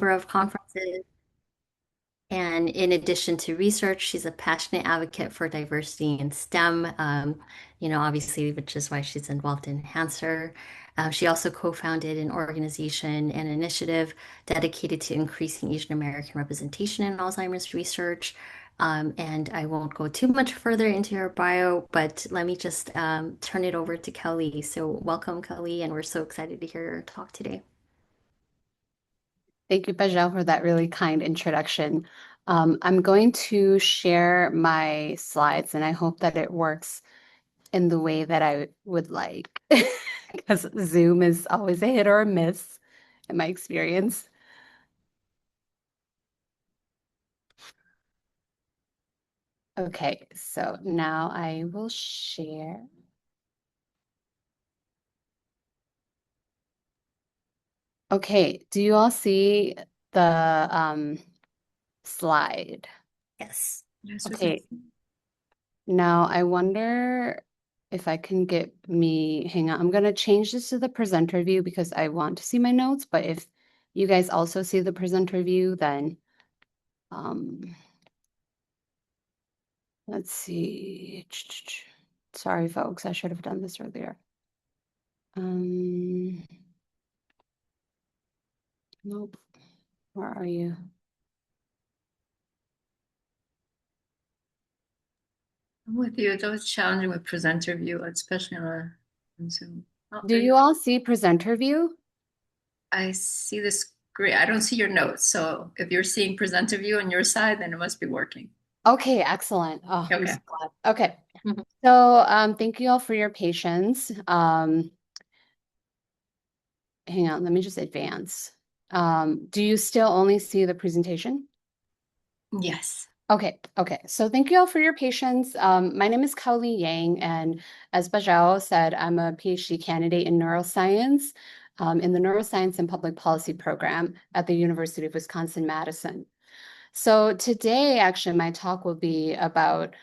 number of conferences. And in addition to research, she's a passionate advocate for diversity in STEM, obviously, which is why she's involved in Hanser. She also co-founded an organization and initiative dedicated to increasing Asian American representation in Alzheimer's research. And I won't go too much further into her bio, but let me just turn it over to Kelly. So welcome, Kelly, and we're so excited to hear your talk today. Thank you, Bajel, for that really kind introduction. I'm going to share my slides, and I hope that it works in the way that I would like, because Zoom is always a hit or a miss in my experience. Okay, so now I will share. Okay, do you all see the slide? Yes. Yes, we can Okay, see. now I wonder if I can hang on, I'm going to change this to the presenter view because I want to see my notes, but if you guys also see the presenter view, then let's see. Sorry, folks, I should have done this earlier. Nope. Where are you? I'm with you. It's always challenging with presenter view, especially on Zoom. Oh, Do there you all see presenter view? I see this great. I don't see your notes. So if you're seeing presenter view on your side, then it must be working. Okay, excellent. Oh, I'm Okay. so glad. Okay. Mhm. So thank you all for your patience. Hang on, let me just advance. Do you still only see the presentation? Yes. Okay. So thank you all for your patience. My name is Kao Lee Yang, and as Bajao said, I'm a PhD candidate in neuroscience in the Neuroscience and Public Policy program at the University of Wisconsin-Madison. So today, actually, my talk will be about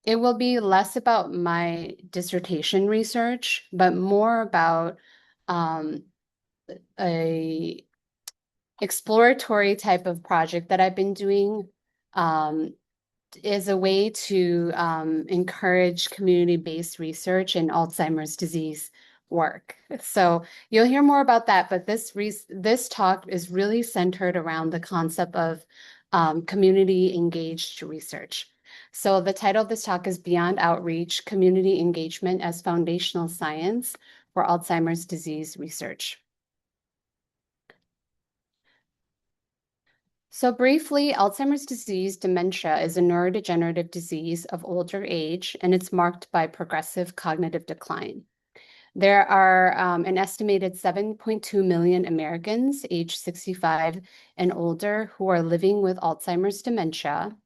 it will be less about my dissertation research, but more about a exploratory type of project that I've been doing is a way to encourage community-based research in Alzheimer's disease work. So you'll hear more about that, but this talk is really centered around the concept of community engaged research. So the title of this talk is Beyond Outreach, Community Engagement as Foundational Science for Alzheimer's Disease Research. So briefly, Alzheimer's disease dementia is a neurodegenerative disease of older age, and it's marked by progressive cognitive decline. There are an estimated 7.2 million Americans aged 65 and older who are living with Alzheimer's dementia.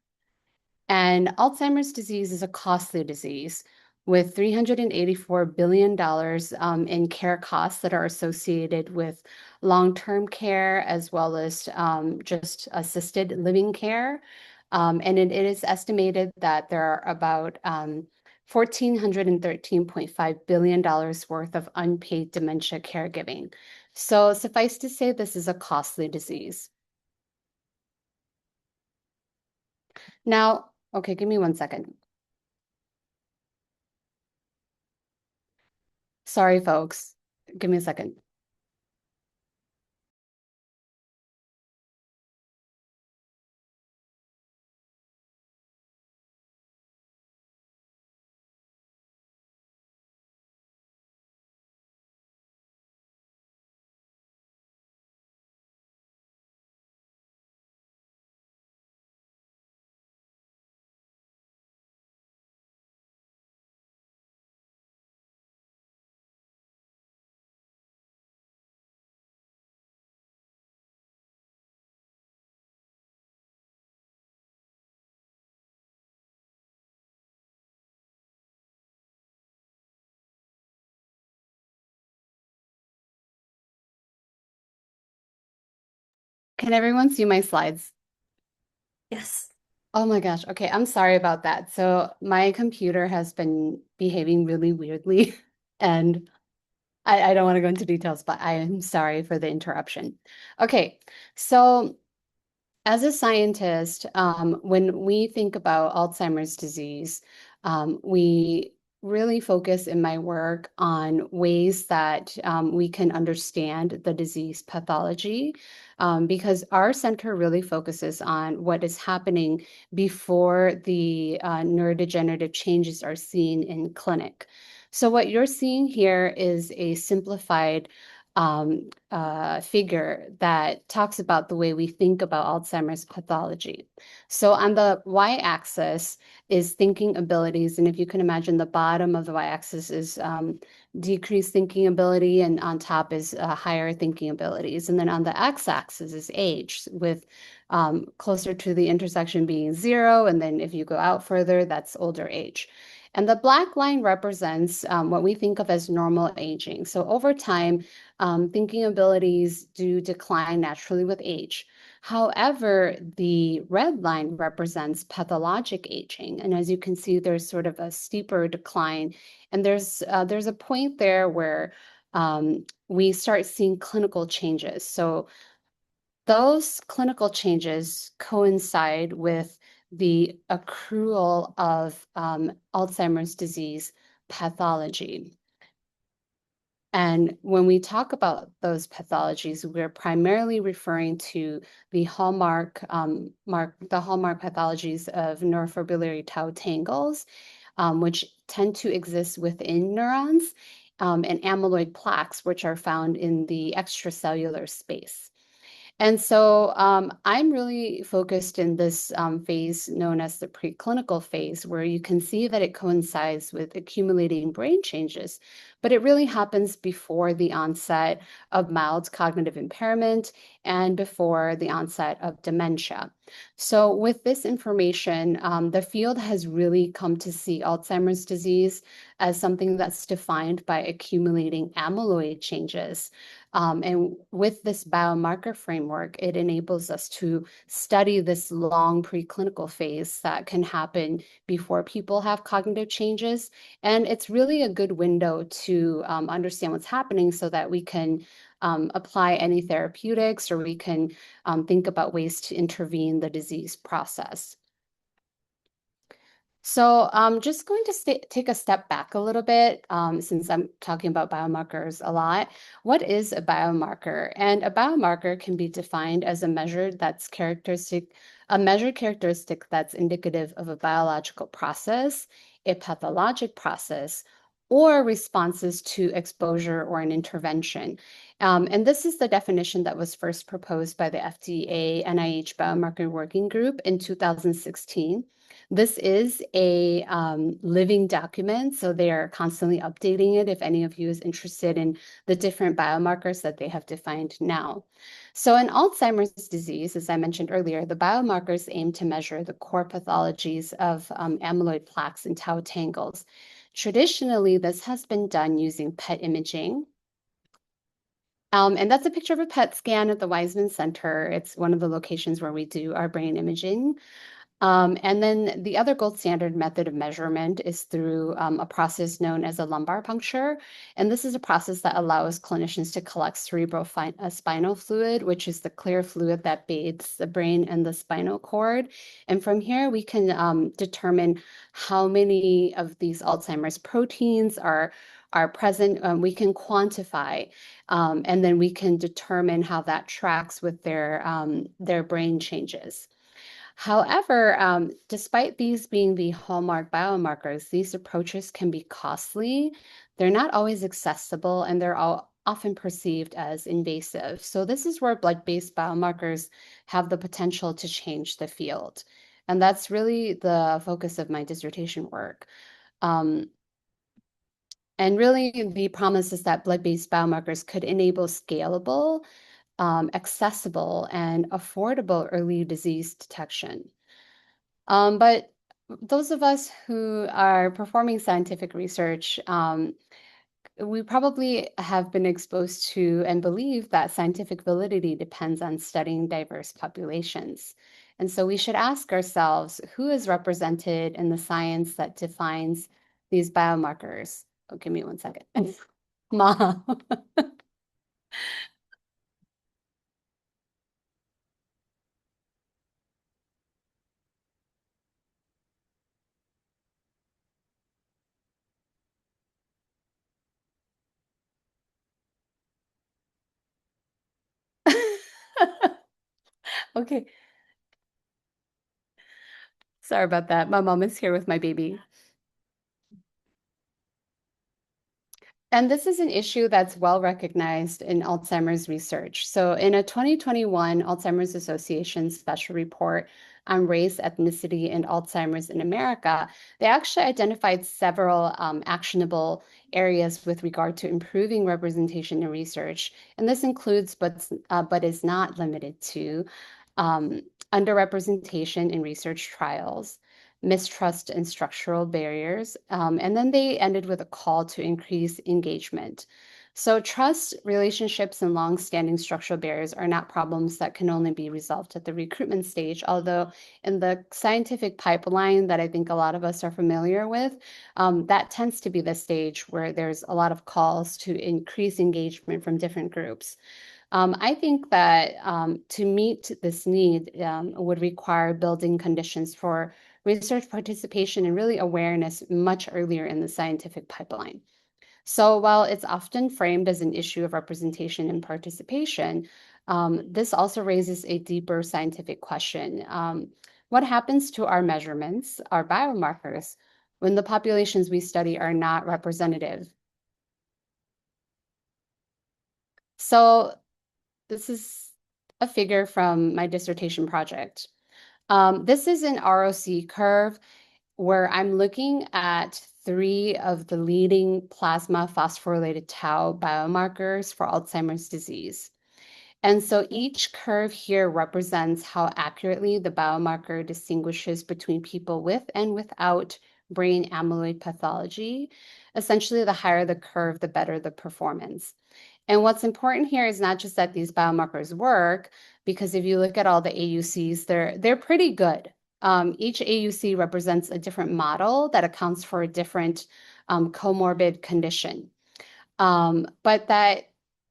And Alzheimer's disease is a costly disease with $384 billion in care costs that are associated with long-term care as well as just assisted living care. And it is estimated that there are about $1,413.5 billion worth of unpaid dementia caregiving. So suffice to say, this is a costly disease. Now, okay, give me 1 second. Sorry, folks. Give me a second. Can everyone see my slides? Yes. Oh my gosh. Okay, I'm sorry about that. So my computer has been behaving really weirdly, and I don't want to go into details, but I am sorry for the interruption. Okay, so as a scientist, when we think about Alzheimer's disease, we really focus in my work on ways that we can understand the disease pathology, because our center really focuses on what is happening before the neurodegenerative changes are seen in clinic. So what you're seeing here is a simplified figure that talks about the way we think about Alzheimer's pathology. So on the y-axis is thinking abilities, and if you can imagine, the bottom of the y-axis is decreased thinking ability, and on top is higher thinking abilities. And then on the x-axis is age, with closer to the intersection being 0, and then if you go out further, that's older age. And the black line represents what we think of as normal aging. So over time, thinking abilities do decline naturally with age. However, the red line represents pathologic aging. And as you can see, there's sort of a steeper decline. And there's a point there where we start seeing clinical changes. So those clinical changes coincide with the accrual of Alzheimer's disease pathology. And when we talk about those pathologies, we're primarily referring to the hallmark pathologies of neurofibrillary tau tangles, which tend to exist within neurons, and amyloid plaques, which are found in the extracellular space. And so I'm really focused in this phase known as the preclinical phase, where you can see that it coincides with accumulating brain changes, but it really happens before the onset of mild cognitive impairment and before the onset of dementia. So with this information, the field has really come to see Alzheimer's disease as something that's defined by accumulating amyloid changes. And with this biomarker framework, it enables us to study this long preclinical phase that can happen before people have cognitive changes. And it's really a good window to understand what's happening so that we can apply any therapeutics, or we can think about ways to intervene the disease process. So I'm just going to take a step back a little bit, since I'm talking about biomarkers a lot. What is a biomarker? And a biomarker can be defined as a measured characteristic that's indicative of a biological process, a pathologic process, or responses to exposure or an intervention. And this is the definition that was first proposed by the FDA NIH Biomarker Working Group in 2016. This is a living document, so they are constantly updating it if any of you is interested in the different biomarkers that they have defined now. So in Alzheimer's disease, as I mentioned earlier, the biomarkers aim to measure the core pathologies of amyloid plaques and tau tangles. Traditionally, this has been done using PET imaging. And that's a picture of a PET scan at the Weizmann Center. It's one of the locations where we do our brain imaging. And then the other gold standard method of measurement is through a process known as a lumbar puncture. And this is a process that allows clinicians to collect cerebrospinal fluid, which is the clear fluid that bathes the brain and the spinal cord. And from here, we can determine how many of these Alzheimer's proteins are present. We can quantify, and then we can determine how that tracks with their brain changes. However, despite these being the hallmark biomarkers, these approaches can be costly. They're not always accessible, and they're often perceived as invasive. So this is where blood-based biomarkers have the potential to change the field. And that's really the focus of my dissertation work. And really, the promise is that blood-based biomarkers could enable scalable, accessible, and affordable early disease detection. But those of us who are performing scientific research, we probably have been exposed to and believe that scientific validity depends on studying diverse populations. And so we should ask ourselves, who is represented in the science that defines these biomarkers? Oh, give me one second. Mom. Okay. Sorry about that. My mom is here with my baby. And this is an issue that's well recognized in Alzheimer's research. So, in a 2021 Alzheimer's Association special report on race, ethnicity, and Alzheimer's in America, they actually identified several actionable areas with regard to improving representation in research. And this includes, but is not limited to, um, underrepresentation in research trials, mistrust and structural barriers. And then they ended with a call to increase engagement. So, trust, relationships, and long-standing structural barriers are not problems that can only be resolved at the recruitment stage, although in the scientific pipeline that I think a lot of us are familiar with, that tends to be the stage where there's a lot of calls to increase engagement from different groups. I think that to meet this need would require building conditions for research participation and really awareness much earlier in the scientific pipeline. So while it's often framed as an issue of representation and participation, this also raises a deeper scientific question. What happens to our measurements, our biomarkers, when the populations we study are not representative? So this is a figure from my dissertation project. This is an ROC curve where I'm looking at three of the leading plasma phosphorylated tau biomarkers for Alzheimer's disease. And so each curve here represents how accurately the biomarker distinguishes between people with and without brain amyloid pathology. Essentially, the higher the curve, the better the performance. And what's important here is not just that these biomarkers work, because if you look at all the AUCs, they're pretty good. Each AUC represents a different model that accounts for a different comorbid condition, but that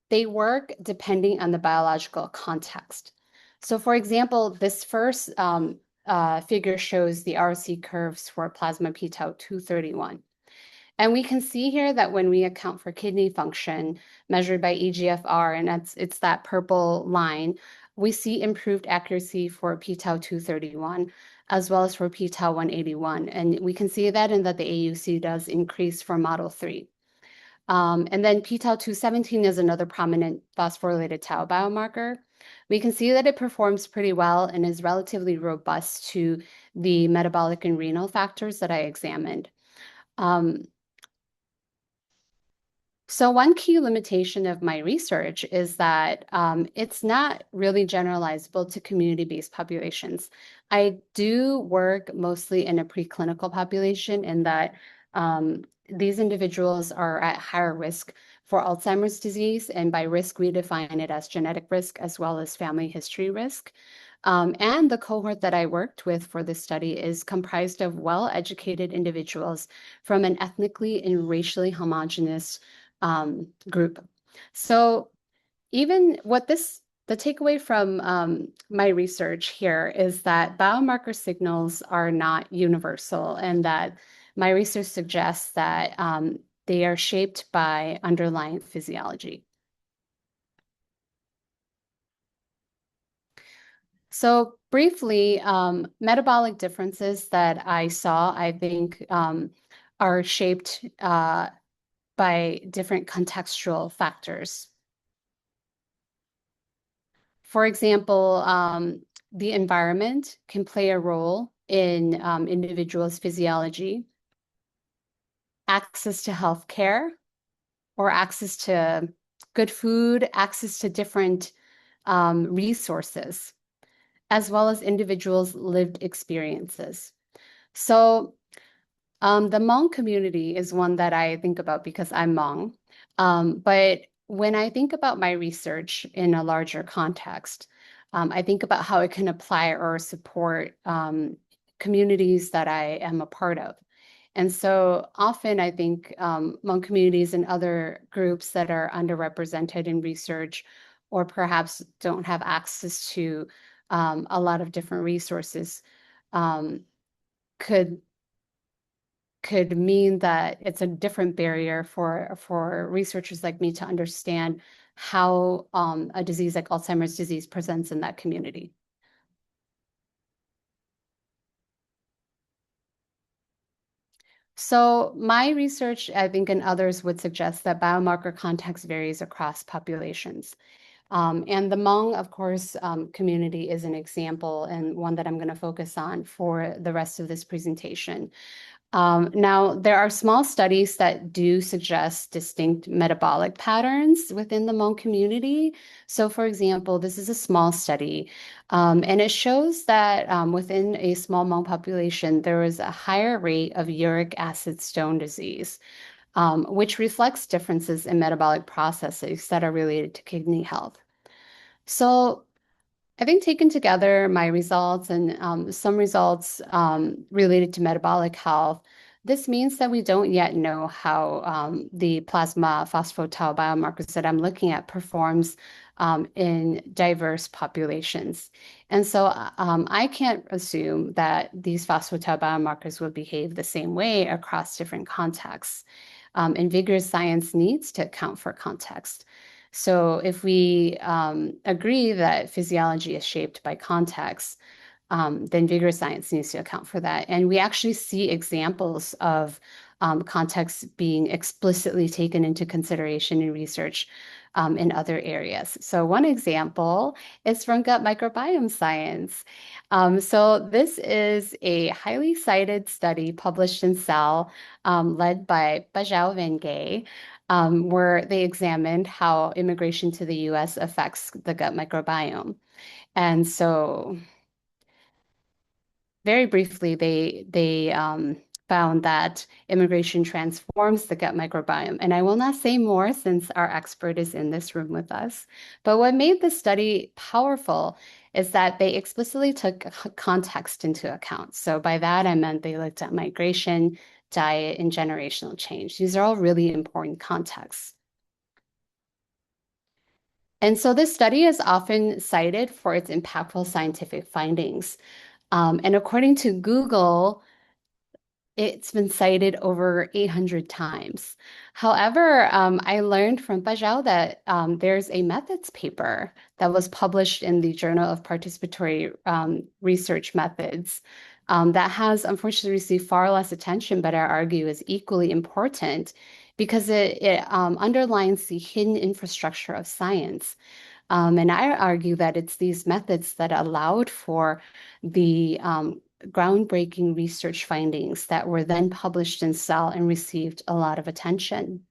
they work depending on the biological context. So, for example, this first figure shows the RC curves for plasma p-tau 231. And we can see here that when we account for kidney function measured by eGFR, and it's that purple line, we see improved accuracy for p-tau 231 as well as for p-tau 181. And we can see that in that the AUC does increase for Model 3. And then p-tau 217 is another prominent phosphorylated tau biomarker. We can see that it performs pretty well and is relatively robust to the metabolic and renal factors that I examined. So one key limitation of my research is that it's not really generalizable to community-based populations. I do work mostly in a preclinical population in that these individuals are at higher risk for Alzheimer's disease, and by risk, we define it as genetic risk as well as family history risk. And the cohort that I worked with for this study is comprised of well-educated individuals from an ethnically and racially homogeneous group. So even the takeaway from my research here is that biomarker signals are not universal, and that my research suggests that they are shaped by underlying physiology. So briefly, metabolic differences that I saw, I think, are shaped by different contextual factors. For example, the environment can play a role in individuals' physiology, access to healthcare, or access to good food, access to different resources, as well as individuals' lived experiences. So the Hmong community is one that I think about because I'm Hmong. But when I think about my research in a larger context, I think about how it can apply or support communities that I am a part of. And so often I think Hmong communities and other groups that are underrepresented in research or perhaps don't have access to a lot of different resources um, could mean that it's a different barrier for researchers like me to understand how a disease like Alzheimer's disease presents in that community. So my research, I think, and others would suggest that biomarker context varies across populations. And the Hmong, of course, community is an example and one that I'm going to focus on for the rest of this presentation. Now, there are small studies that do suggest distinct metabolic patterns within the Hmong community. So, for example, this is a small study, and it shows that within a small Hmong population, there is a higher rate of uric acid stone disease, which reflects differences in metabolic processes that are related to kidney health. So, I think taken together, my results and some results related to metabolic health, this means that we don't yet know how the plasma phospho-tau biomarkers that I'm looking at performs in diverse populations. And so I can't assume that these phospho-tau biomarkers will behave the same way across different contexts. And vigorous science needs to account for context. So if we agree that physiology is shaped by context, then vigorous science needs to account for that. And we actually see examples of context being explicitly taken into consideration in research in other areas. So one example is from gut microbiome science. So this is a highly cited study published in Cell, led by Bajau Vengay, where they examined how immigration to the US affects the gut microbiome. And so very briefly, they found that immigration transforms the gut microbiome. And I will not say more since our expert is in this room with us. But what made the study powerful is that they explicitly took context into account. So by that, I meant they looked at migration, diet, and generational change. These are all really important contexts. And so this study is often cited for its impactful scientific findings. And according to Google, it's been cited over 800 times. However, I learned from Bajau that there's a methods paper that was published in the Journal of Participatory Research Methods that has unfortunately received far less attention, but I argue is equally important because it underlines the hidden infrastructure of science. And I argue that it's these methods that allowed for the groundbreaking research findings that were then published in Cell and received a lot of attention.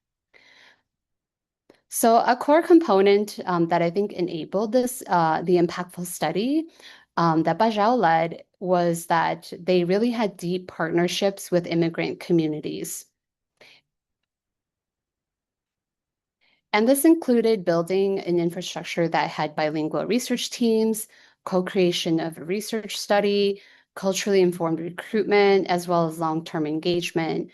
So a core component that I think enabled this, the impactful study that Bajau led, was that they really had deep partnerships with immigrant communities. And this included building an infrastructure that had bilingual research teams, co-creation of a research study, culturally informed recruitment, as well as long-term engagement.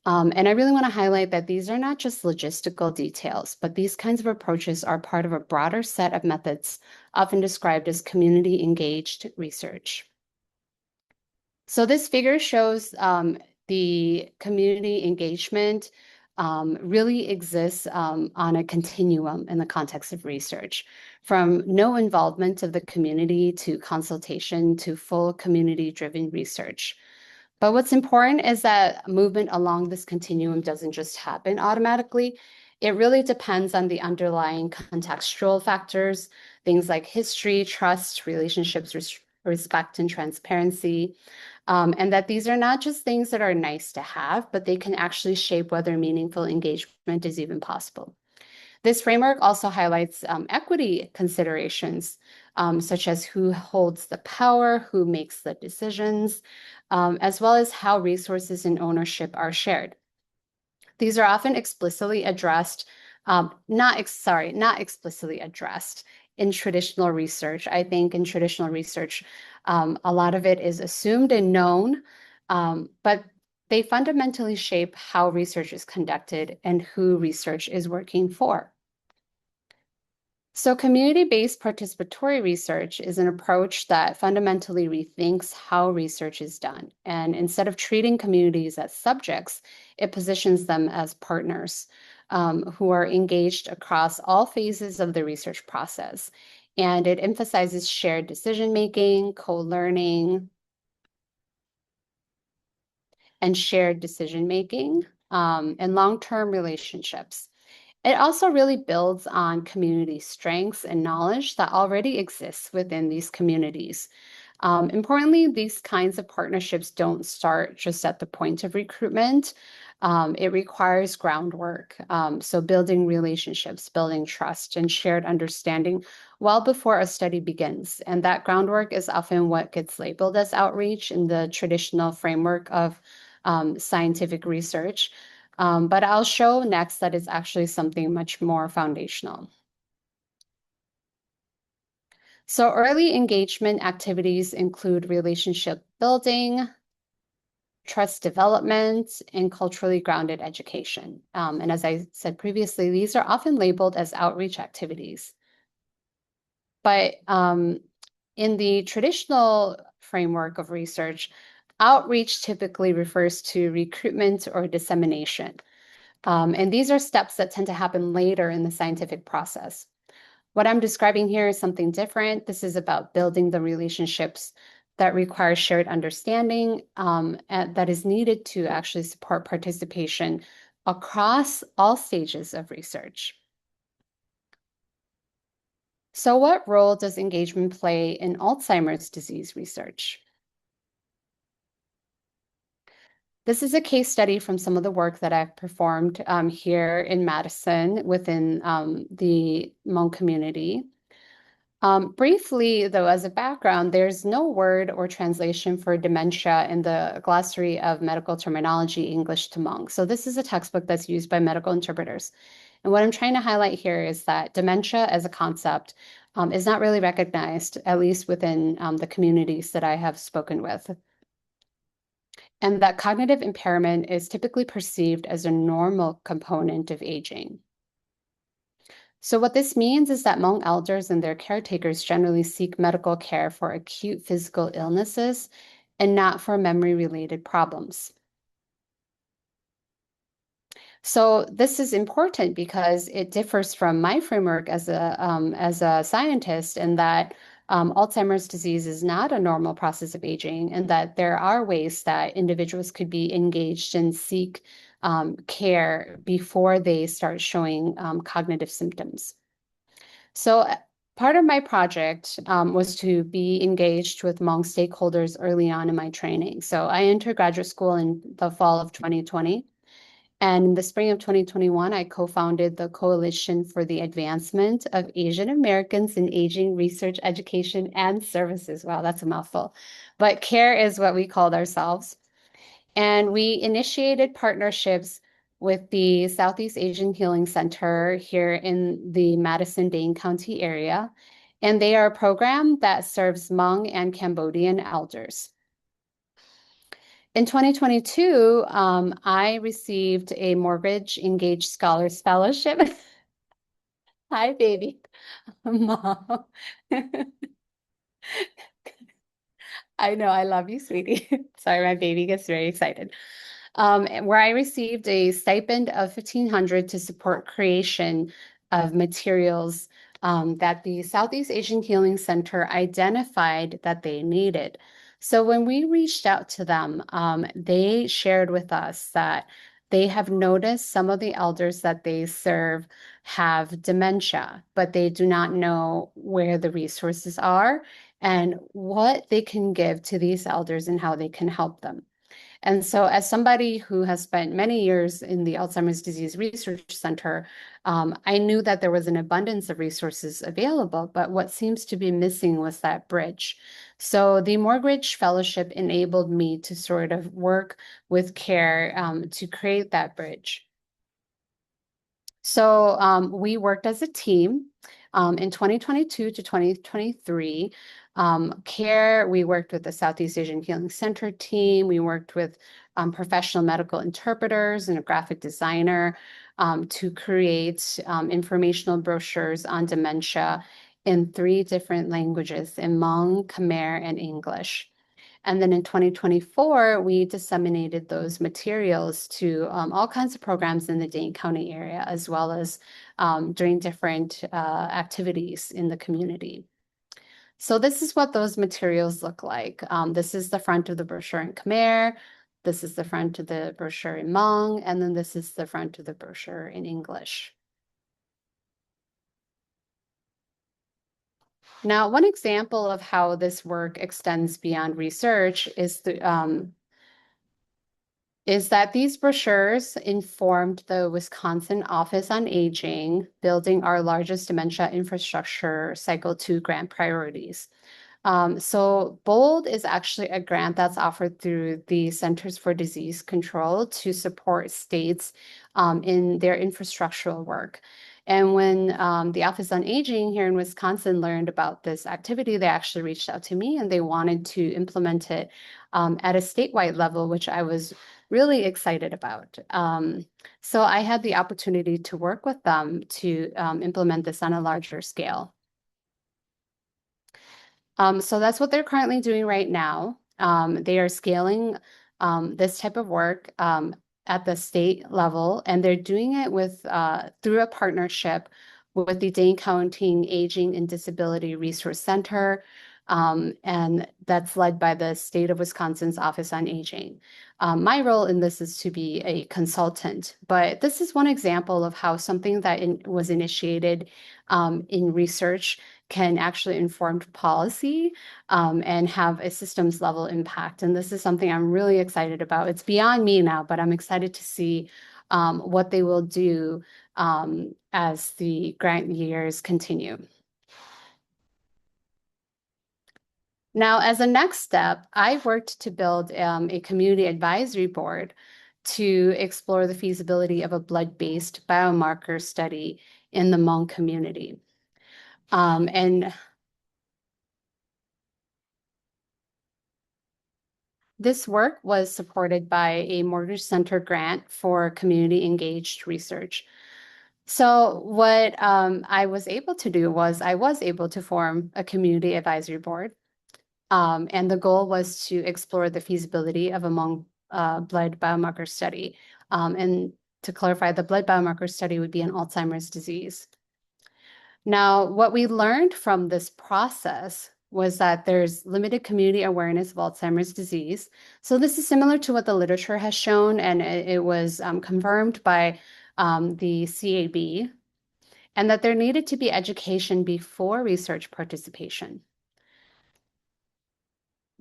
And I really want to highlight that these are not just logistical details, but these kinds of approaches are part of a broader set of methods, often described as community engaged research. So this figure shows the community engagement really exists on a continuum in the context of research, from no involvement of the community to consultation to full community-driven research. But what's important is that movement along this continuum doesn't just happen automatically. It really depends on the underlying contextual factors, things like history, trust, relationships, respect, and transparency. And that these are not just things that are nice to have, but they can actually shape whether meaningful engagement is even possible. This framework also highlights equity considerations, such as who holds the power, who makes the decisions, as well as how resources and ownership are shared. These are often explicitly addressed, not explicitly addressed in traditional research. I think in traditional research, a lot of it is assumed and known, but They fundamentally shape how research is conducted and who research is working for. So community-based participatory research is an approach that fundamentally rethinks how research is done. And instead of treating communities as subjects, it positions them as partners who are engaged across all phases of the research process. And it emphasizes shared decision-making, co-learning, and shared decision-making, and long-term relationships. It also really builds on community strengths and knowledge that already exists within these communities. Importantly, these kinds of partnerships don't start just at the point of recruitment. It requires groundwork. So building relationships, building trust, and shared understanding well before a study begins. And that groundwork is often what gets labeled as outreach in the traditional framework of scientific research. But I'll show next that it's actually something much more foundational. So early engagement activities include relationship building, trust development, and culturally grounded education. And as I said previously, these are often labeled as outreach activities. But in the traditional framework of research, outreach typically refers to recruitment or dissemination. And these are steps that tend to happen later in the scientific process. What I'm describing here is something different. This is about building the relationships that require shared understanding that is needed to actually support participation across all stages of research. So what role does engagement play in Alzheimer's disease research? This is a case study from some of the work that I've performed here in Madison within the Hmong community. Briefly, though, as a background, there's no word or translation for dementia in the glossary of medical terminology, English to Hmong. So this is a textbook that's used by medical interpreters. And what I'm trying to highlight here is that dementia as a concept is not really recognized, at least within the communities that I have spoken with. And that cognitive impairment is typically perceived as a normal component of aging. So what this means is that Hmong elders and their caretakers generally seek medical care for acute physical illnesses and not for memory-related problems. So this is important because it differs from my framework as a scientist in that Alzheimer's disease is not a normal process of aging, and that there are ways that individuals could be engaged and seek care before they start showing cognitive symptoms. So part of my project was to be engaged with Hmong stakeholders early on in my training. So I entered graduate school in the fall of 2020. And in the spring of 2021, I co-founded the Coalition for the Advancement of Asian Americans in Aging Research, Education, and Services. Wow, that's a mouthful. But CARE is what we called ourselves. And we initiated partnerships with the Southeast Asian Healing Center here in the Madison-Dane County area. And they are a program that serves Hmong and Cambodian elders. In 2022, I received a Mortgage Engaged Scholars Fellowship. Hi, baby. Mom. I know, I love you, sweetie. Sorry, my baby gets very excited. Where I received a stipend of $1,500 to support creation of materials that the Southeast Asian Healing Center identified that they needed. So when we reached out to them, they shared with us that they have noticed some of the elders that they serve have dementia, but they do not know where the resources are and what they can give to these elders and how they can help them. And so as somebody who has spent many years in the Alzheimer's Disease Research Center, I knew that there was an abundance of resources available, but what seems to be missing was that bridge. So the Mortgage Fellowship enabled me to sort of work with CARE to create that bridge. So we worked as a team. In 2022 to 2023, CARE, we worked with the Southeast Asian Healing Center team. We worked with professional medical interpreters and a graphic designer to create informational brochures on dementia in 3 different languages, in Hmong, Khmer, and English. And then in 2024, we disseminated those materials to all kinds of programs in the Dane County area, as well as during different activities in the community. So this is what those materials look like. This is the front of the brochure in Khmer. This is the front of the brochure in Hmong, and then this is the front of the brochure in English. Now, one example of how this work extends beyond research is that these brochures informed the Wisconsin Office on Aging, building our largest dementia infrastructure Cycle 2 grant priorities. So BOLD is actually a grant that's offered through the Centers for Disease Control to support states in their infrastructural work. And when the Office on Aging here in Wisconsin learned about this activity, they actually reached out to me and they wanted to implement it at a statewide level, which I was really excited about. So I had the opportunity to work with them to implement this on a larger scale. So that's what they're currently doing right now. They are scaling this type of work at the state level, and they're doing it with through a partnership with the Dane County Aging and Disability Resource Center, and that's led by the State of Wisconsin's Office on Aging. My role in this is to be a consultant, but this is one example of how something that was initiated in research can actually inform policy and have a systems level impact. And this is something I'm really excited about. It's beyond me now, but I'm excited to see what they will do as the grant years continue. Now, as a next step, I worked to build a community advisory board to explore the feasibility of a blood-based biomarker study in the Hmong community. And this work was supported by a Mortgage Center grant for community engaged research. So what I was able to do was I was able to form a community advisory board. And the goal was to explore the feasibility of a Hmong blood biomarker study. And to clarify, the blood biomarker study would be an Alzheimer's disease. Now, what we learned from this process was that there's limited community awareness of Alzheimer's disease. So this is similar to what the literature has shown, and it was confirmed by the CAB, and that there needed to be education before research participation.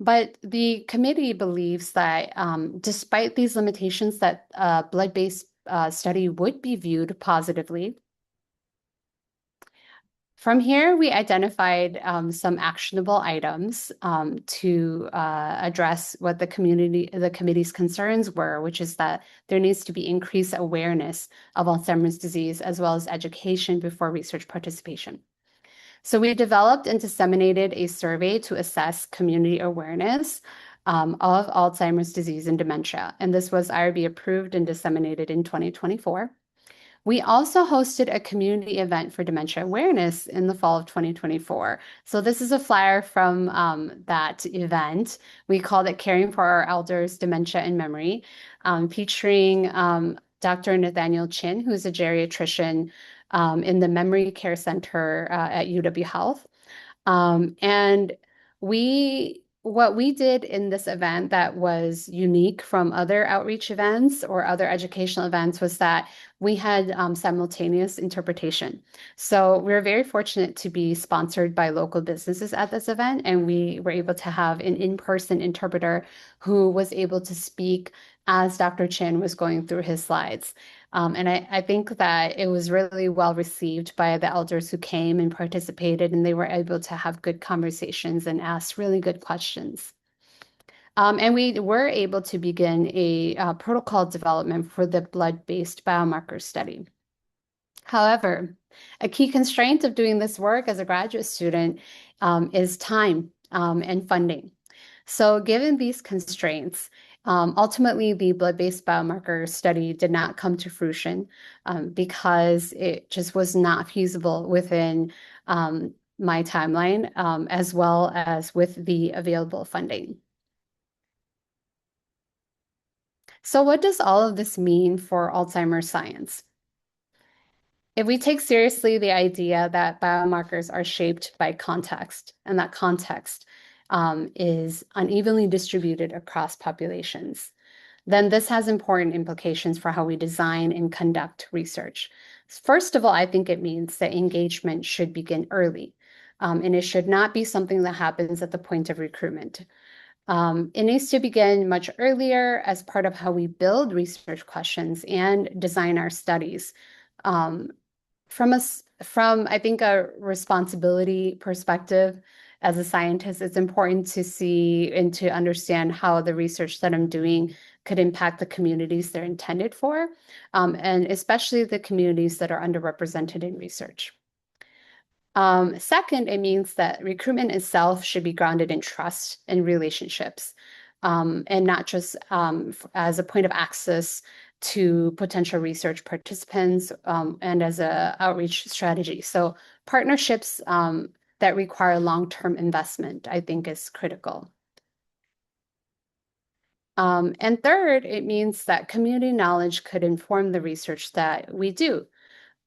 But the committee believes that despite these limitations, that a blood-based study would be viewed positively. From here, we identified some actionable items to address what the committee's concerns were, which is that there needs to be increased awareness of Alzheimer's disease as well as education before research participation. So we developed and disseminated a survey to assess community awareness of Alzheimer's disease and dementia, and this was IRB approved and disseminated in 2024. We also hosted a community event for dementia awareness in the fall of 2024. So this is a flyer from that event. We called it Caring for Our Elders, Dementia and Memory, featuring Dr. Nathaniel Chin, who's a geriatrician in the Memory Care Center at UW Health. And what we did in this event that was unique from other outreach events or other educational events was that we had simultaneous interpretation. So we were very fortunate to be sponsored by local businesses at this event, and we were able to have an in-person interpreter who was able to speak as Dr. Chin was going through his slides. And I think that it was really well received by the elders who came and participated, and they were able to have good conversations and ask really good questions. And we were able to begin a protocol development for the blood-based biomarker study. However, A key constraint of doing this work as a graduate student is time and funding. So given these constraints, ultimately the blood-based biomarker study did not come to fruition because it just was not feasible within my timeline, as well as with the available funding. So what does all of this mean for Alzheimer's science? If we take seriously the idea that biomarkers are shaped by context, and that context is unevenly distributed across populations, then this has important implications for how we design and conduct research. First of all, I think it means that engagement should begin early, and it should not be something that happens at the point of recruitment. It needs to begin much earlier as part of how we build research questions and design our studies. From I think a responsibility perspective as a scientist, it's important to see and to understand how the research that I'm doing could impact the communities they're intended for, and especially the communities that are underrepresented in research. Second, it means that recruitment itself should be grounded in trust and relationships, and not just as a point of access to potential research participants and as an outreach strategy. So partnerships that require long-term investment, I think, is critical. And third, it means that community knowledge could inform the research that we do.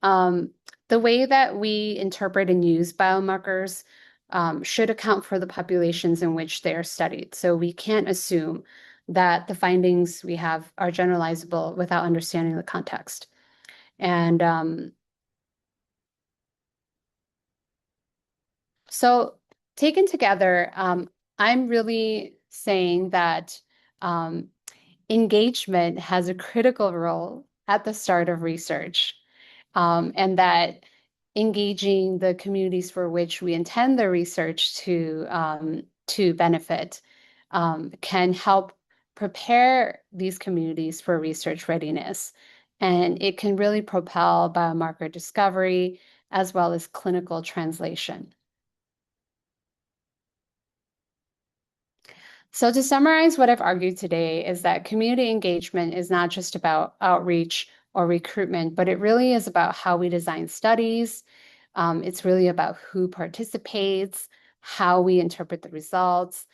The way that we interpret and use biomarkers should account for the populations in which they are studied. So we can't assume that the findings we have are generalizable without understanding the context. And so taken together, I'm really saying that engagement has a critical role at the start of research, and that engaging the communities for which we intend the research to benefit can help prepare these communities for research readiness. And it can really propel biomarker discovery as well as clinical translation. So to summarize what I've argued today is that community engagement is not just about outreach or recruitment, but it really is about how we design studies. It's really about who participates, how we interpret the results.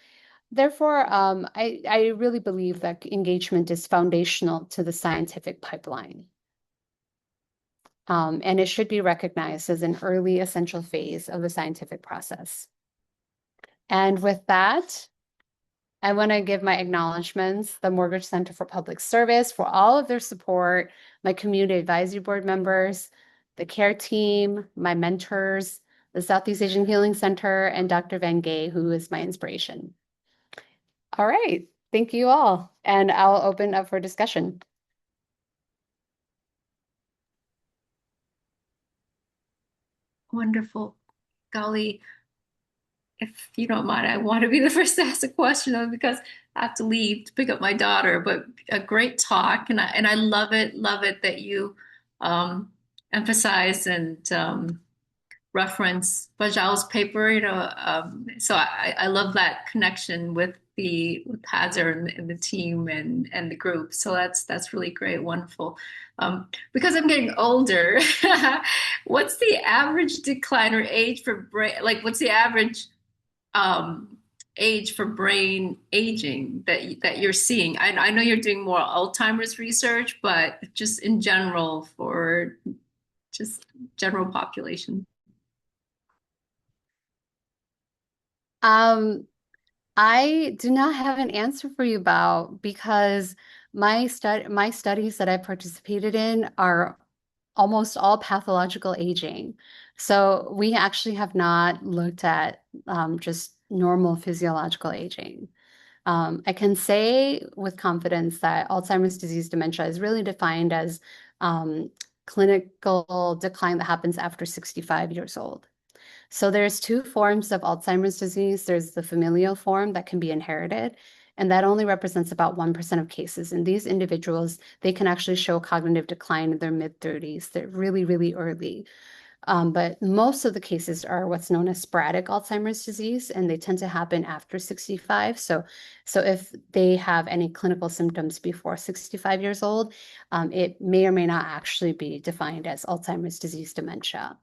Therefore, I really believe that engagement is foundational to the scientific pipeline. And it should be recognized as an early essential phase of the scientific process. And with that, I want to give my acknowledgments, the Mortgage Center for Public Service, for all of their support, my community advisory board members, the care team, my mentors, the Southeast Asian Healing Center, and Dr. Van Gay, who is my inspiration. All right, thank you all, and I'll open up for discussion. Wonderful. Kao Lee, if you don't mind, I want to be the first to ask a question though, because I have to leave to pick up my daughter. But a great talk, and I love it that you emphasize and reference Bajal's paper. So I love that connection with Hazard and the team and the group. So that's really great, wonderful. Because I'm getting older, what's the average decline or age for brain? Like, what's the average age for brain aging that you're seeing? I know you're doing more Alzheimer's research, but just in general for just general population. I do not have an answer for you about because my studies that I participated in are almost all pathological aging. So we actually have not looked at just normal physiological aging. I can say with confidence that Alzheimer's disease dementia is really defined as clinical decline that happens after 65 years old. So there's two forms of Alzheimer's disease. There's the familial form that can be inherited, and that only represents about 1% of cases. And these individuals, they can actually show cognitive decline in their mid-30s. They're really, really early. But most of the cases are what's known as sporadic Alzheimer's disease, and they tend to happen after 65. So if they have any clinical symptoms before 65 years old, it may or may not actually be defined as Alzheimer's disease dementia.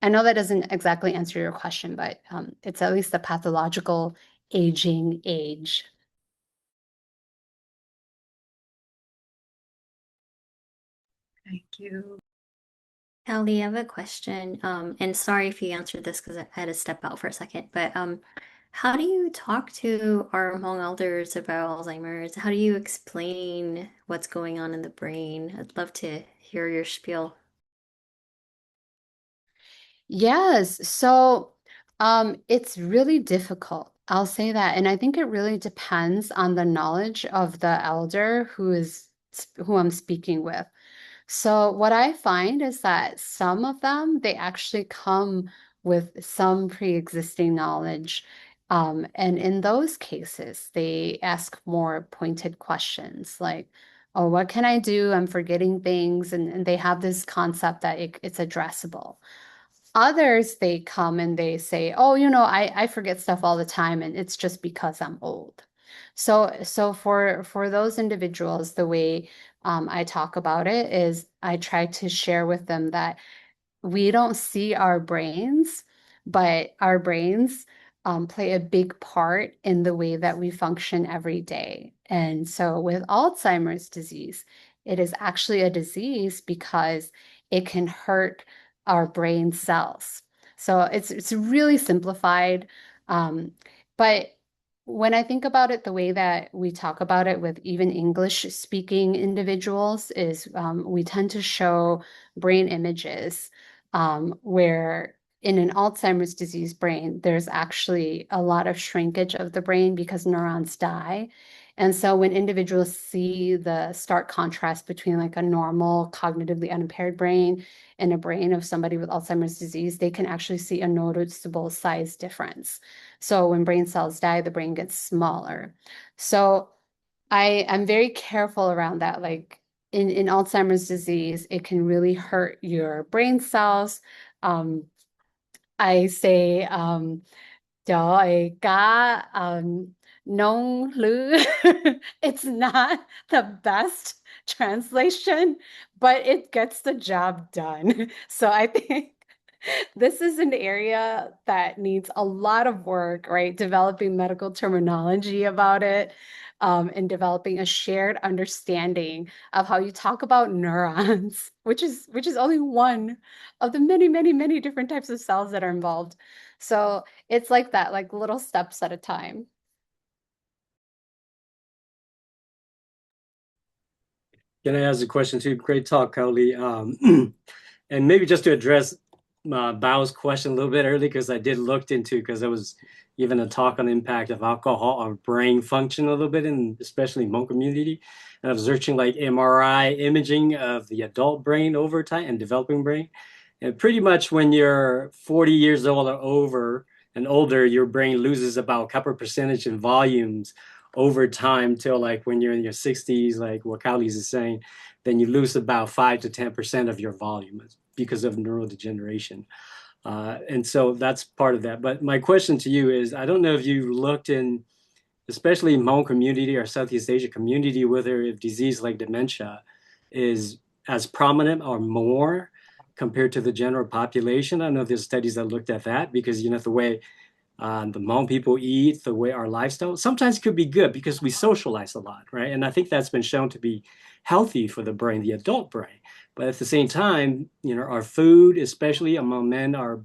I know that doesn't exactly answer your question, but it's at least the pathological aging age. Thank you. Kao Lee, I have a question. And sorry if you answered this because I had to step out for a second. But how do you talk to our Hmong elders about Alzheimer's? How do you explain what's going on in the brain? I'd love to hear your spiel. Yes, so it's really difficult. I'll say that. And I think it really depends on the knowledge of the elder who I'm speaking with. So what I find is that some of them, they actually come with some pre-existing knowledge. And in those cases, they ask more pointed questions like, oh, what can I do? I'm forgetting things. And they have this concept that it's addressable. Others, they come and they say, oh, I forget stuff all the time, and it's just because I'm old. So for those individuals, the way I talk about it is I try to share with them that we don't see our brains, but our brains play a big part in the way that we function every day. And so with Alzheimer's disease, it is actually a disease because it can hurt our brain cells. So it's really simplified. Um, but when I think about it, the way that we talk about it with even English speaking individuals is we tend to show brain images where in an Alzheimer's disease brain, there's actually a lot of shrinkage of the brain because neurons die. And so when individuals see the stark contrast between like a normal cognitively unimpaired brain and a brain of somebody with Alzheimer's disease, they can actually see a noticeable size difference. So when brain cells die, the brain gets smaller. So I'm very careful around that. Like in Alzheimer's disease, it can really hurt your brain cells. Um, I say, trời ơi, cá nông lư. It's not the best translation, but it gets the job done. So I think this is an area that needs a lot of work, right? Developing medical terminology about it, and developing a shared understanding of how you talk about neurons, which is only one of the many, many, many different types of cells that are involved. So it's like that, like little steps at a time. Can I ask a question too? Great talk, Kao Lee. And maybe just to address Bao's question a little bit early, because I did looked into, because I was given a talk on the impact of alcohol on brain function a little bit, in especially Hmong community. And I was searching like MRI imaging of the adult brain over time and developing brain. And pretty much when you're 40 years old or over and older, your brain loses about a couple percentage in volumes over time till like when you're in your 60s, like what Cowley's is saying, then you lose about 5 to 10% of your volume because of neurodegeneration. And so that's part of that. But my question to you is, I don't know if you looked in, especially Hmong community or Southeast Asia community, whether if disease like dementia is as prominent or more compared to the general population. I don't know if there's studies that looked at that because, the way the Hmong people eat, the way our lifestyle sometimes could be good because we socialize a lot, right? And I think that's been shown to be healthy for the brain, the adult brain. But at the same time, our food, especially among men, our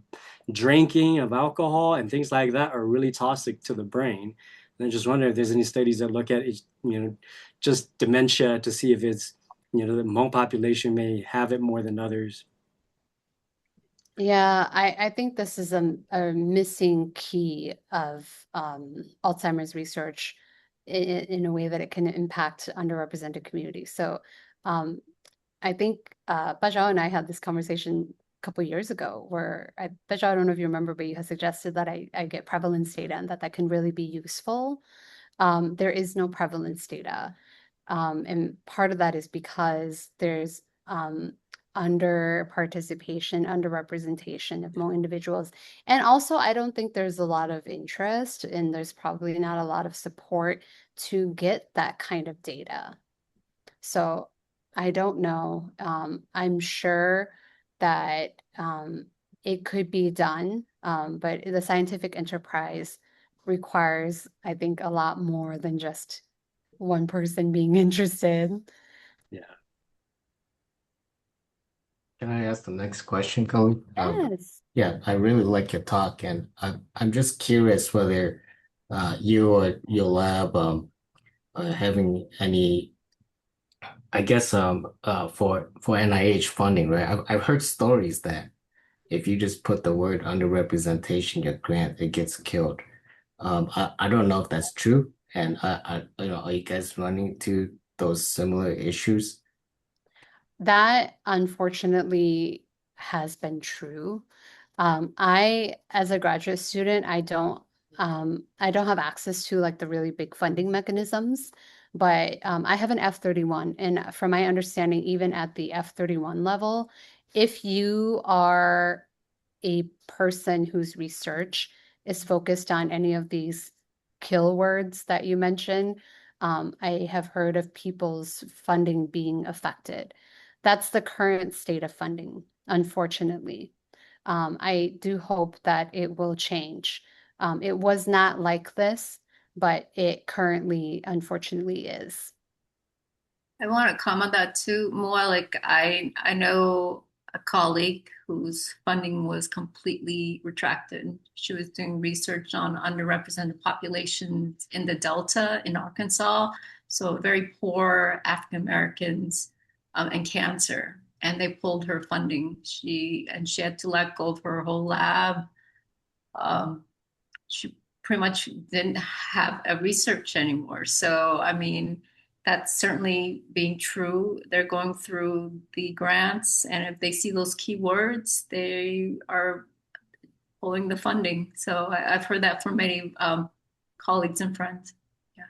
drinking of alcohol and things like that are really toxic to the brain. And I just wonder if there's any studies that look at, just dementia to see if it's, the Hmong population may have it more than others. Yeah, I think this is a missing key of Alzheimer's research in a way that it can impact underrepresented communities. So I think Bajao and I had this conversation a couple years ago where Bajao, I don't know if you remember, but you had suggested that I get prevalence data and that can really be useful. There is no prevalence data. And part of that is because there's under participation, under representation of Hmong individuals. And also, I don't think there's a lot of interest and there's probably not a lot of support to get that kind of data. So I don't know. I'm sure that it could be done, but the scientific enterprise requires, I think, a lot more than just one person being interested. Yeah. Can I ask the next question, Kao? Yes. Yeah, I really like your talk, and I'm just curious whether you or your lab are having any, I guess, for NIH funding, right? I've heard stories that if you just put the word underrepresentation, your grant, it gets killed. I don't know if that's true, and are you guys running into those similar issues? That unfortunately has been true. As a graduate student, I don't have access to like the really big funding mechanisms, but I have an F-31, and from my understanding, even at the F-31 level, if you are a person whose research is focused on any of these kill words that you mentioned, I have heard of people's funding being affected. That's the current state of funding, unfortunately. I do hope that it will change. It was not like this, but it currently, unfortunately, is. I want to comment that too, more like I know a colleague whose funding was completely retracted. She was doing research on underrepresented populations in the Delta in Arkansas, so very poor African Americans and cancer. And they pulled her funding. She had to let go of her whole lab. She pretty much didn't have a research anymore. So, I mean, that's certainly being true. They're going through the grants, and if they see those keywords, they are pulling the funding. So I've heard that from many colleagues and friends. Yeah.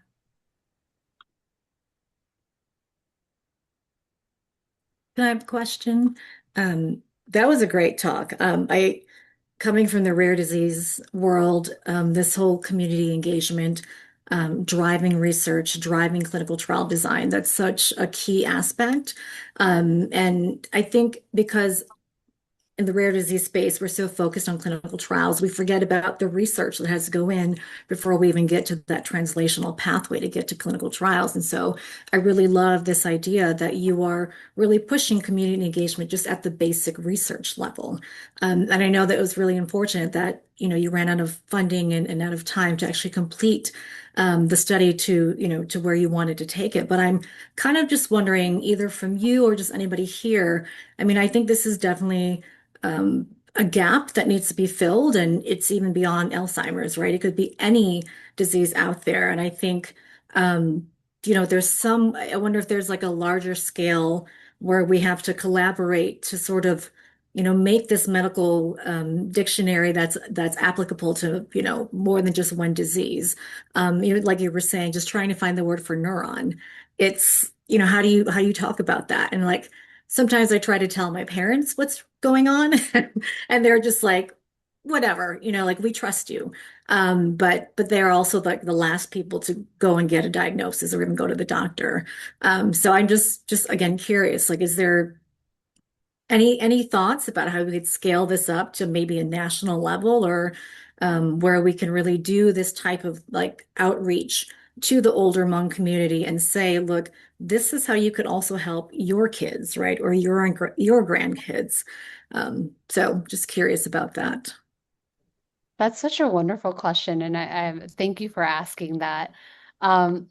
Can I have a question? That was a great talk. Coming from the rare disease world, this whole community engagement, driving research, driving clinical trial design, that's such a key aspect. And I think because in the rare disease space, we're so focused on clinical trials, we forget about the research that has to go in before we even get to that translational pathway to get to clinical trials. And so I really love this idea that you are really pushing community engagement just at the basic research level. And I know that it was really unfortunate that, you ran out of funding and out of time to actually complete the study to where you wanted to take it. But I'm kind of just wondering, either from you or just anybody here, I mean, I think this is definitely a gap that needs to be filled, and it's even beyond Alzheimer's, right? It could be any disease out there. And I think, I wonder if there's like a larger scale where we have to collaborate to sort of, make this medical dictionary that's applicable to, more than just one disease. Like you were saying, just trying to find the word for neuron. It's, how do you talk about that? And like, sometimes I try to tell my parents what's going on, and they're just like, whatever, like we trust you. But they're also like the last people to go and get a diagnosis or even go to the doctor. So I'm just again curious, like, is there any thoughts about how we could scale this up to maybe a national level, or where we can really do this type of like outreach to the older Hmong community and say, look, this is how you could also help your kids, right? Or your grandkids. So just curious about that. That's such a wonderful question, and I thank you for asking that. Um,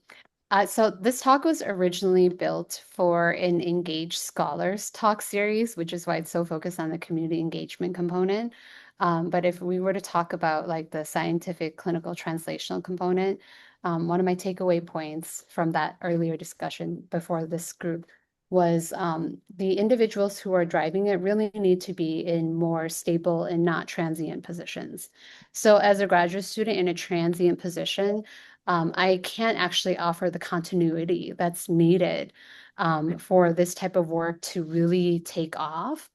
so this talk was originally built for an Engaged Scholars talk series, which is why it's so focused on the community engagement component. But if we were to talk about like the scientific clinical translational component, one of my takeaway points from that earlier discussion before this group was the individuals who are driving it really need to be in more stable and not transient positions. So as a graduate student in a transient position, I can't actually offer the continuity that's needed for this type of work to really take off.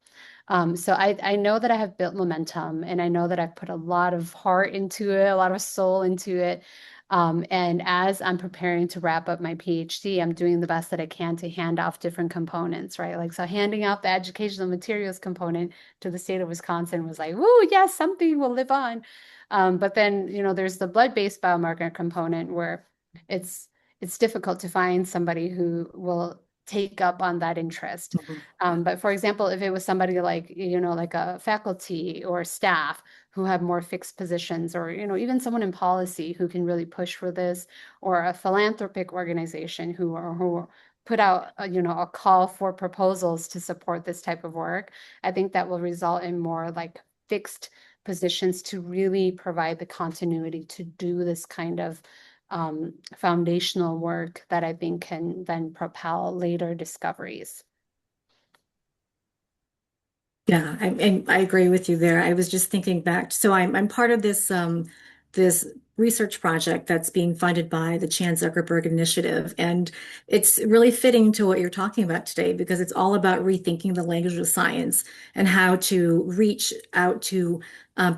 So I know that I have built momentum, and I know that I've put a lot of heart into it, a lot of soul into it. And as I'm preparing to wrap up my PhD, I'm doing the best that I can to hand off different components, right? Like, so handing out the educational materials component to the state of Wisconsin was like, woo, yes, something will live on. But then, there's the blood-based biomarker component where it's it's difficult to find somebody who will take up on that interest. But for example, if it was somebody like, like a faculty or staff who have more fixed positions, or, even someone in policy who can really push for this, or a philanthropic organization who put out, a call for proposals to support this type of work, I think that will result in more like fixed positions to really provide the continuity to do this kind of foundational work that I think can then propel later discoveries. Yeah, I agree with you there. I was just thinking back. So I'm part of this research project that's being funded by the Chan Zuckerberg Initiative, and it's really fitting to what you're talking about today because it's all about rethinking the language of science and how to reach out to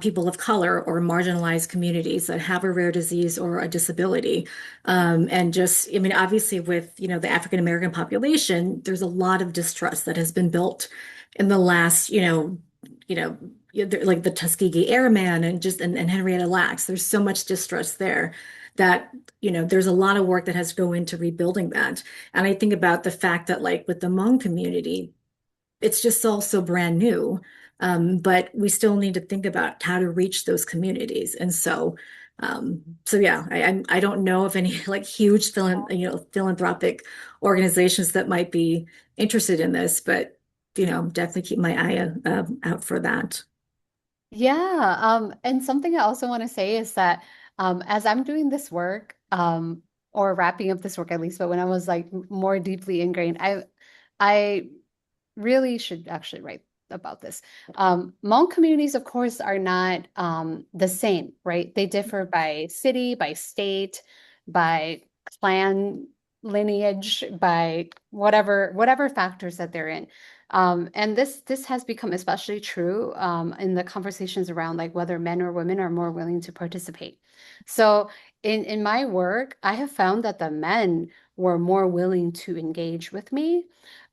people of color or marginalized communities that have a rare disease or a disability. And just, I mean, obviously with, the African American population, there's a lot of distrust that has been built in the last, like the Tuskegee Airman and Henrietta Lacks. There's so much distrust there that, there's a lot of work that has to go into rebuilding that. And I think about the fact that like with the Hmong community, it's just all so brand new. But we still need to think about how to reach those communities. And so yeah, I don't know of any like huge philanthropic organizations that might be interested in this, but definitely keep my eye out for that. Yeah, and something I also want to say is that as I'm doing this work, or wrapping up this work at least, but when I was like more deeply ingrained, I really should actually write about this. Hmong communities, of course, are not the same, right? They differ by city, by state, by clan lineage, by whatever factors that they're in. And this has become especially true in the conversations around like whether men or women are more willing to participate. So in my work, I have found that the men were more willing to engage with me.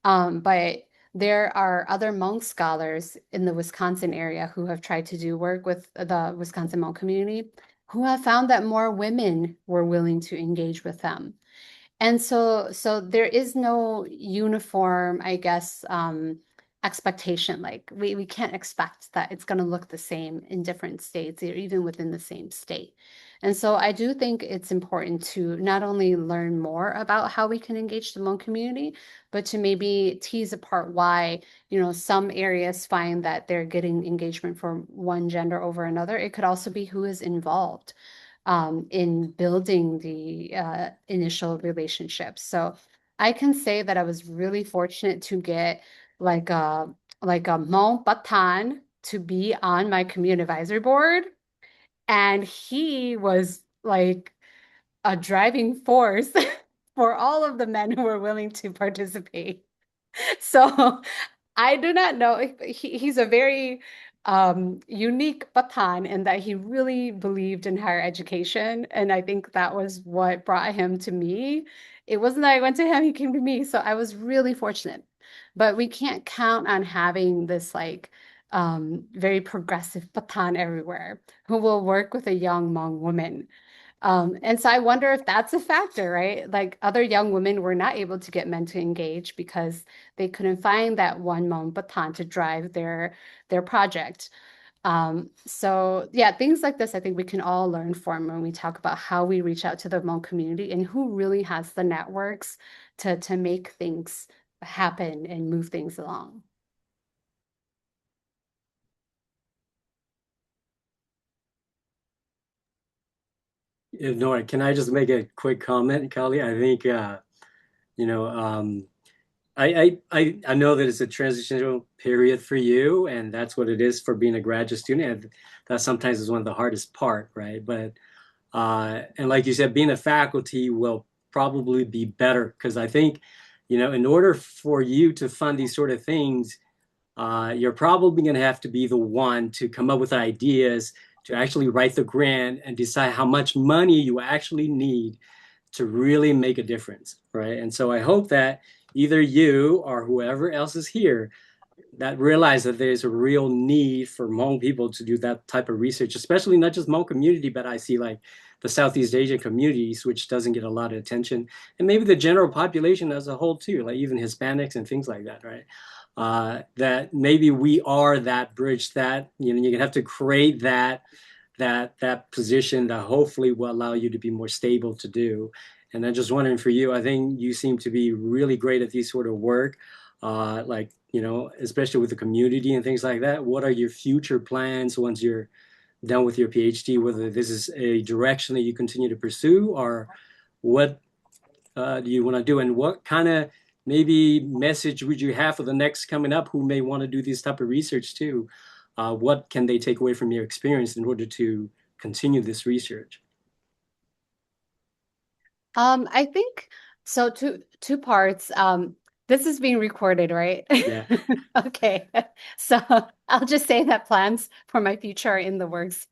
But there are other Hmong scholars in the Wisconsin area who have tried to do work with the Wisconsin Hmong community who have found that more women were willing to engage with them. And so there is no uniform, I guess, expectation. Like we can't expect that it's going to look the same in different states or even within the same state. And so I do think it's important to not only learn more about how we can engage the Hmong community, but to maybe tease apart why, some areas find that they're getting engagement from one gender over another. It could also be who is involved in building the initial relationships. So I can say that I was really fortunate to get like a Mont Batan to be on my community advisory board, and he was like a driving force for all of the men who were willing to participate. So I do not know. He's a very unique Batan in that he really believed in higher education. And I think that was what brought him to me. It wasn't that I went to him, he came to me. So I was really fortunate. But we can't count on having this like very progressive Batan everywhere who will work with a young Hmong woman. And so I wonder if that's a factor, right? Like other young women were not able to get men to engage because they couldn't find that one Hmong baton to drive their project. So yeah, things like this, I think we can all learn from when we talk about how we reach out to the Hmong community and who really has the networks to make things happen and move things along. Nora, can I just make a quick comment, Kali? I think you know, I know that it's a transitional period for you, and that's what it is for being a graduate student, and that sometimes is one of the hardest part, right? But and like you said, being a faculty will probably be better because I think in order for you to fund these sort of things, you're probably going to have to be the one to come up with ideas, to actually write the grant and decide how much money you actually need to really make a difference, right? And so I hope that either you or whoever else is here that realize that there's a real need for Hmong people to do that type of research, especially not just Hmong community, but I see like the Southeast Asian communities, which doesn't get a lot of attention, and maybe the general population as a whole too, like even Hispanics and things like that, right? That maybe we are that bridge that, you have to create that position that hopefully will allow you to be more stable to do. And I'm just wondering for you, I think you seem to be really great at these sort of work, like, especially with the community and things like that. What are your future plans once you're done with your PhD, whether this is a direction that you continue to pursue, or what do you want to do? And what kind of maybe message would you have for the next coming up who may want to do this type of research too? What can they take away from your experience in order to continue this research? I think so. Two parts. This is being recorded, right? Yeah. Okay. So I'll just say that plans for my future are in the works.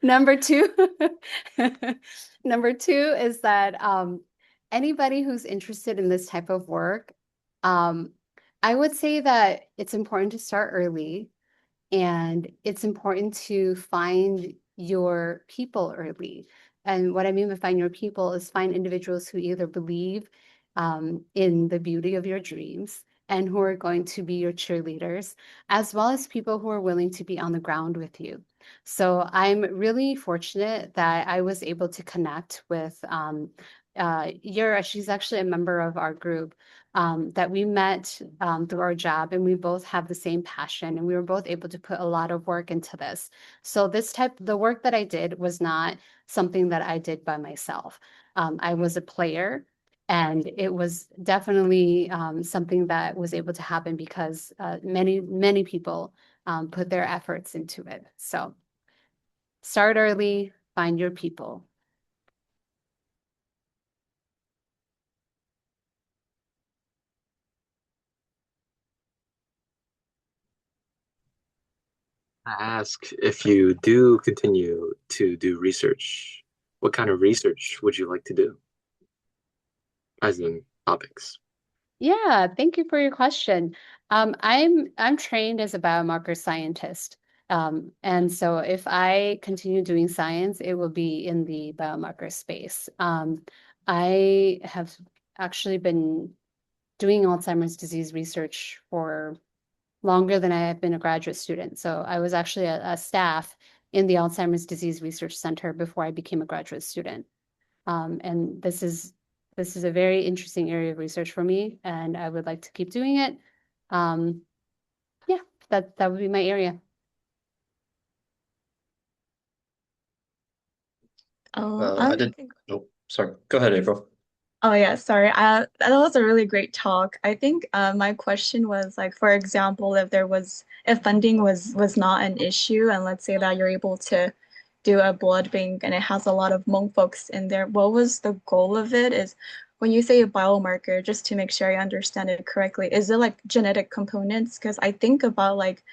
Number two, number two is that anybody who's interested in this type of work, I would say that it's important to start early. And it's important to find your people early. And what I mean by find your people is find individuals who either believe in the beauty of your dreams and who are going to be your cheerleaders, as well as people who are willing to be on the ground with you. So I'm really fortunate that I was able to connect with Yura. She's actually a member of our group that we met through our job, and we both have the same passion, and we were both able to put a lot of work into this. So the work that I did was not something that I did by myself. I was a player, and it was definitely something that was able to happen because many people put their efforts into it. So start early, find your people. Ask if you do continue to do research, what kind of research would you like to do, as in topics? Yeah, thank you for your question. I'm trained as a biomarker scientist. And so if I continue doing science, it will be in the biomarker space. I have actually been doing Alzheimer's disease research for longer than I have been a graduate student. So I was actually a staff in the Alzheimer's Disease Research Center before I became a graduate student. And this is a very interesting area of research for me, and I would like to keep doing it. Yeah, that would be my area. I did. Oh, sorry. Go ahead, April. Oh yeah, sorry. That was a really great talk. I think my question was like, for example, if funding was not an issue, and let's say that you're able to do a blood bank and it has a lot of Hmong folks in there, what was the goal of it? Is when you say a biomarker, just to make sure I understand it correctly, is it like genetic components? Because I think about like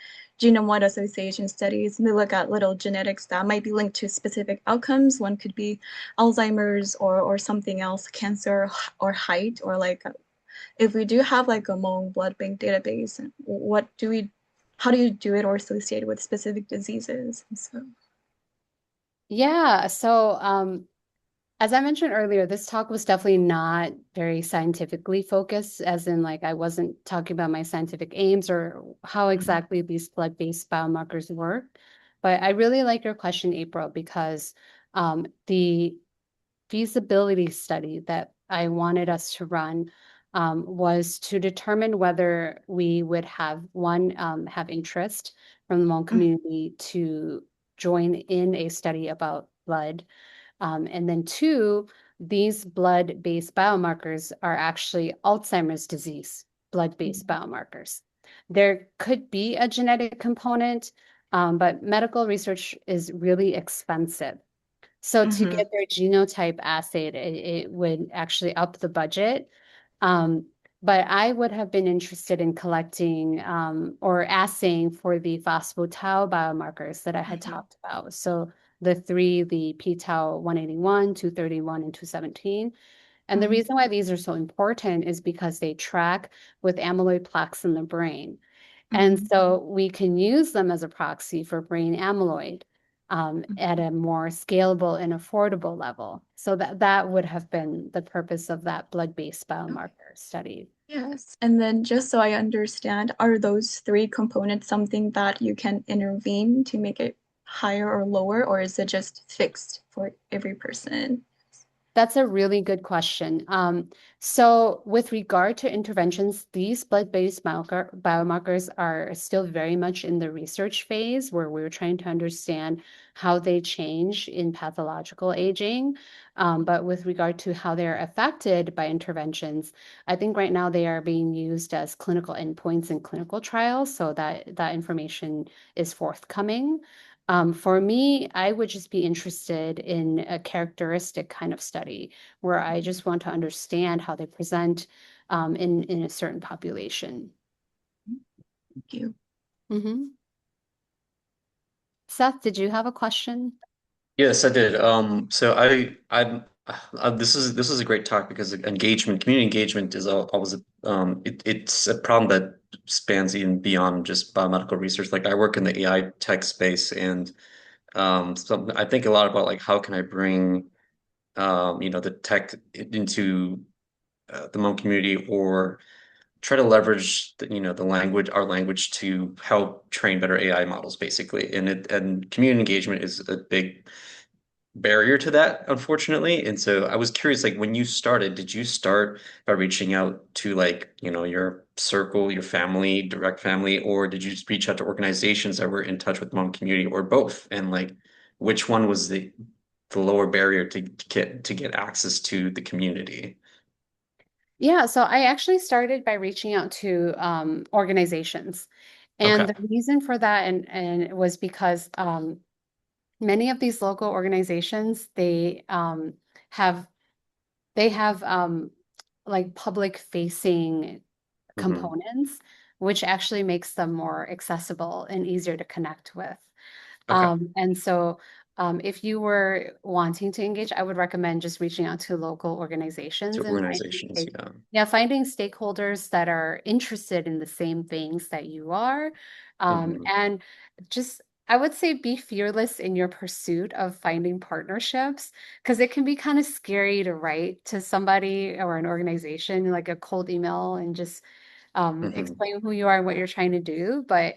genome-wide association studies, and they look at little genetics that might be linked to specific outcomes. One could be Alzheimer's or something else, cancer or height, or like if we do have like a Hmong blood bank database, how do you do it or associate it with specific diseases? So Yeah, so as I mentioned earlier, this talk was definitely not very scientifically focused, as in like I wasn't talking about my scientific aims or how exactly these blood-based biomarkers work. But I really like your question, April, because the feasibility study that I wanted us to run was to determine whether we would have have interest from the Hmong community to join in a study about blood. And then two, these blood-based biomarkers are actually Alzheimer's disease blood-based biomarkers. There could be a genetic component, but medical research is really expensive. So to get their genotype assayed, it would actually up the budget. But I would have been interested in collecting or assaying for the phospho-tau biomarkers that I had talked about. So the p-tau 181, 231, and 217. And the reason why these are so important is because they track with amyloid plaques in the brain. And so we can use them as a proxy for brain amyloid at a more scalable and affordable level. So that would have been the purpose of that blood-based biomarker study. Yes. And then just so I understand, are those three components something that you can intervene to make it higher or lower, or is it just fixed for every person? That's a really good question. So with regard to interventions, these blood-based biomarkers are still very much in the research phase where we're trying to understand how they change in pathological aging. But with regard to how they're affected by interventions, I think right now they are being used as clinical endpoints in clinical trials, so that information is forthcoming. For me, I would just be interested in a characteristic kind of study where I just want to understand how they present in a certain population. Thank you. Seth, did you have a question? Yes, I did. So this is a great talk because community engagement is always it's a problem that spans even beyond just biomedical research. Like I work in the AI tech space, and I think a lot about like how can I bring the tech into the Hmong community, or try to leverage the our language to help train better AI models, basically. And community engagement is a big barrier to that, unfortunately. And so I was curious, like when you started, did you start by reaching out to like, your circle, your family, direct family, or did you just reach out to organizations that were in touch with the Hmong community, or both? And like which one was the lower barrier to get access to the community? Yeah, so I actually started by reaching out to organizations. And Okay. the reason for that and it was because many of these local organizations, have they have like public facing Hmm. components, which actually makes them more accessible and easier to connect with. Okay. And so if you were wanting to engage, I would recommend just reaching out to local To organizations and organizations, yeah. finding stakeholders that are interested in the same things that you are. Hmm. And just, I would say be fearless in your pursuit of finding partnerships because it can be kind of scary to write to somebody or an organization like a cold email and just Hmm. explain who you are and what you're trying to do. But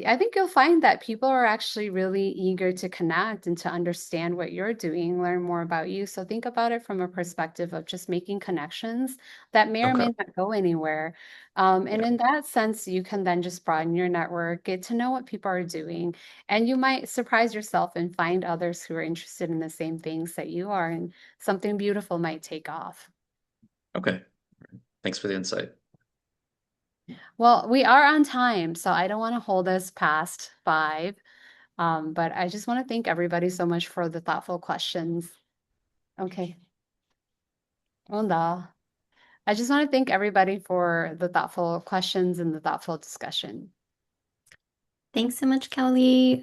I think you'll find that people are actually really eager to connect and to understand what you're doing, learn more about you. So think about it from a perspective of just making connections that may or Okay. may not go anywhere. And Yeah. in that sense, you can then just broaden your network, get to know what people are doing, and you might surprise yourself and find others who are interested in the same things that you are, and something beautiful might take off. Okay. Thanks for the insight. Well, we are on time, so I don't want to hold us past 5. But I just want to thank everybody so much for the thoughtful questions. Okay. Onda. I just want to thank everybody for the thoughtful questions and the thoughtful discussion. Thanks so much, Kao Lee.